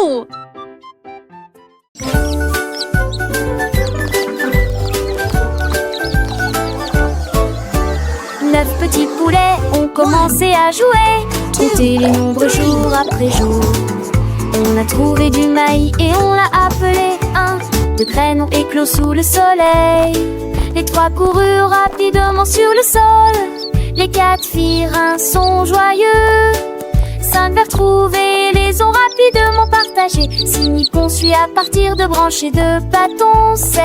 Wouhou! 9 petits poulets ont commencé à jouer, compter les nombres jour après jour. On a trouvé du maïs et on l'a appelé 1. 2 graines ont éclos sous le soleil. Les 3 coururent rapidement sur le sol. Les 4 firent un son joyeux. 5 vers trouver, les ont rapidement partagés. 6 nippons suit à partir de branches et de bâtons. 7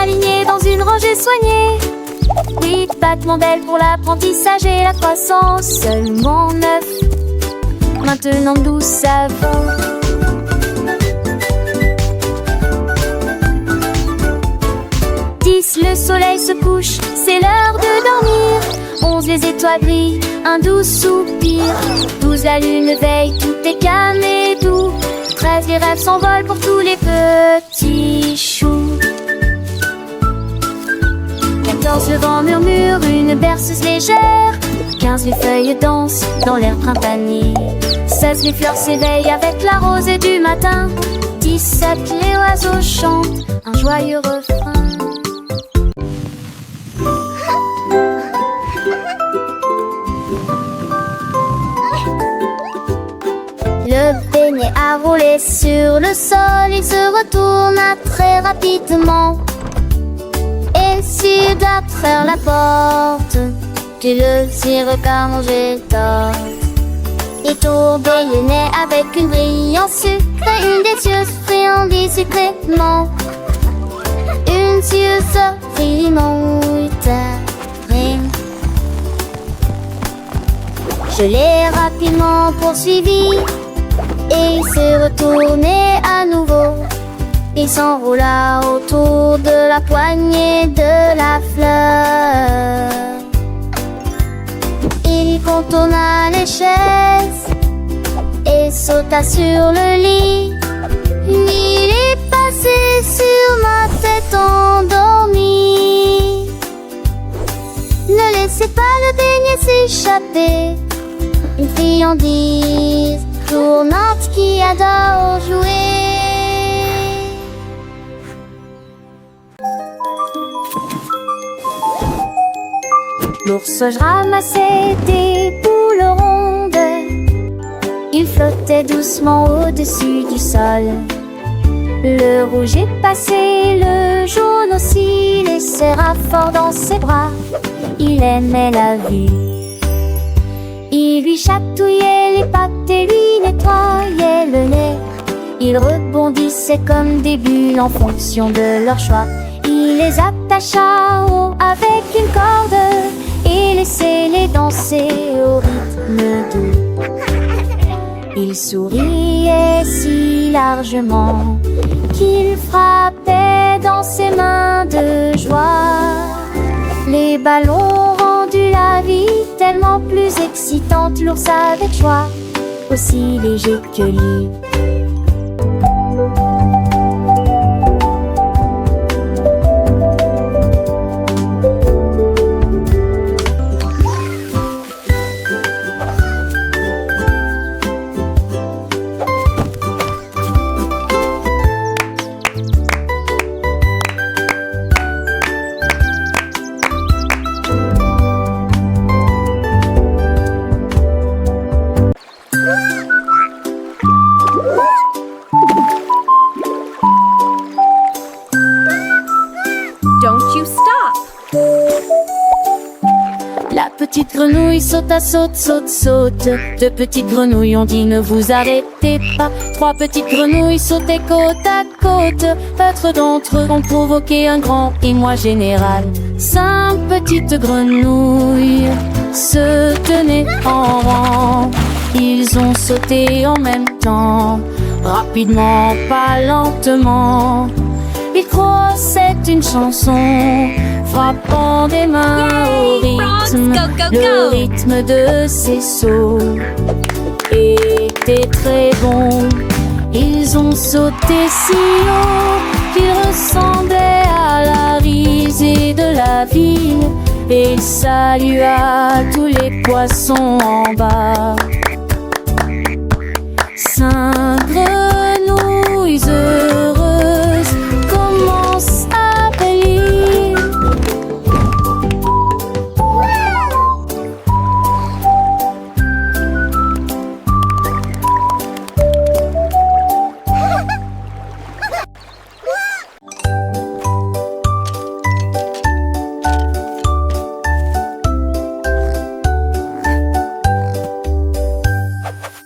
alignés dans une rangée soignée. 8 battements d'ailes pour l'apprentissage et la croissance. Seulement 9, maintenant 12 savants. 10, le soleil se couche, c'est l'heure de dormir. 11, les étoiles brillent, un doux soupir. 12, la lune veille, tout est calme et doux. 13, les rêves s'envolent pour tous les petits choux. 14, le vent murmure, une berceuse légère. 15, les feuilles dansent dans l'air printanier. 16, les fleurs s'éveillent avec la rosée du matin. 17, les oiseaux chantent un joyeux refrain. Le beignet a roulé sur le sol, il se retourna très rapidement. Et s'il doit faire la porte, tu le tires comme on tort. Il tourbait le nez avec une brillante sucre et une délicieuse friandise sucrètement. Une suceuse alimentarine. Je l'ai rapidement poursuivi et il s'est retourné à nouveau. Il s'enroula autour de la poignée de la fleur. Il contourna les chaises et sauta sur le lit. Il est passé sur ma tête endormie. Ne laissez pas le beignet s'échapper. Une friandise tournante qui adore jouer. L'ours ramassait des boules rondes. Il flottait doucement au-dessus du sol. Le rouge est passé, le jaune aussi les serra fort dans ses bras. Il aimait la vie. Il lui chatouillait les pattes et lui nettoyait le nez. Ils rebondissaient comme des bulles en fonction de leur choix. Il les attacha haut avec une corde et laissait-les danser au rythme doux. Il souriait si largement qu'il frappait dans ses mains de joie. Les ballons rendu la vie tellement plus excitante. L'ours avec joie, aussi léger que lui. La petite grenouille sauta, saute, saute, saute. 2 petites grenouilles ont dit ne vous arrêtez pas. 3 petites grenouilles sautaient côte à côte. 4 d'entre eux ont provoqué un grand émoi général. 5 petites grenouilles se tenaient en rang. Ils ont sauté en même temps, rapidement, pas lentement. Ils crossaient une chanson, frappant des mains au rythme. Le rythme de ces sauts était très bon. Ils ont sauté si haut qu'ils ressemblaient à la risée de la ville. Et il salua tous les poissons en bas. 5 grenouilles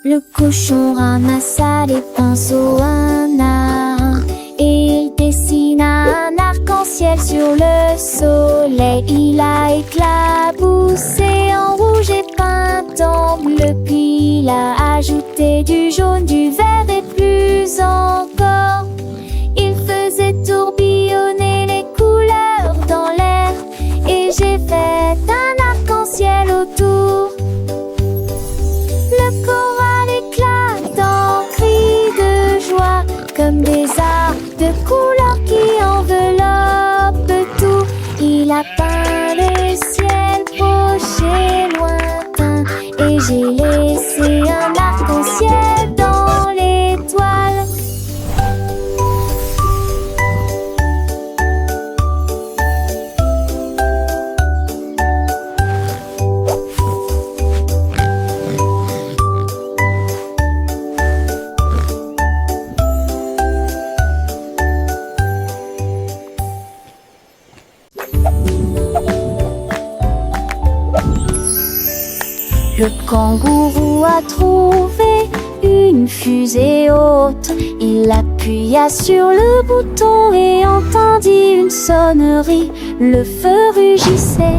Le cochon ramassa les pinceaux un à un et il dessina un arc-en-ciel sur le soleil. Il a éclaboussé en rouge et peint en bleu, puis il a ajouté du jaune, du vert et plus encore. Il faisait tourbillonner les couleurs dans l'air et j'ai fait un arc-en-ciel autour. Le choral éclate en cris de joie, comme des arcs de couleurs qui enveloppent tout. Il a peint le ciel proche et lointain et j'ai laissé un arc-en-ciel dans l'étoile. Le kangourou a trouvé une fusée haute. Il appuya sur le bouton et entendit une sonnerie. Le feu rugissait,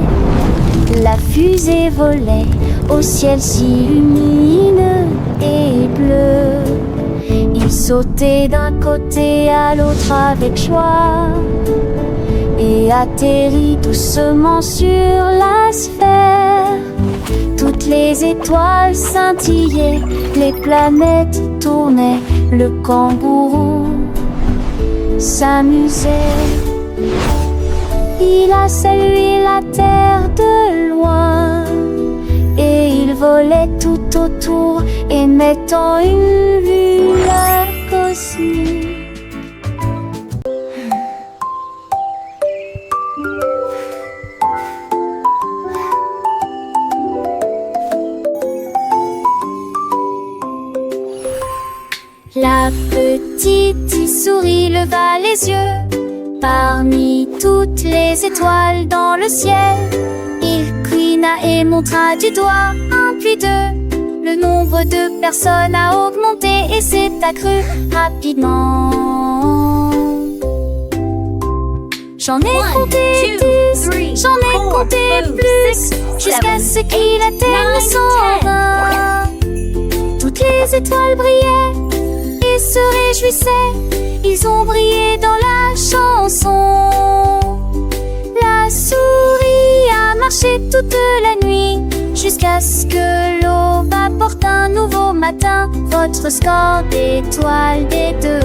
la fusée volait au ciel si lumineux et bleu. Il sautait d'un côté à l'autre avec joie et atterrit doucement sur la sphère. Toutes les étoiles scintillaient, les planètes tournaient, le kangourou s'amusait. Il a salué la terre de loin et il volait tout autour, émettant une lueur cosmique. La petite souris leva les yeux parmi toutes les étoiles dans le ciel. Il clina et montra du doigt un puis deux. Le nombre de personnes a augmenté et s'est accru rapidement. J'en ai compté 10, j'en ai compté plus, jusqu'à ce qu'il atteigne 120. Toutes les étoiles brillaient et se réjouissaient, ils ont brillé dans la chanson. La souris a marché toute la nuit, jusqu'à ce que l'aube apporte un nouveau matin. Votre score d'étoiles des deux.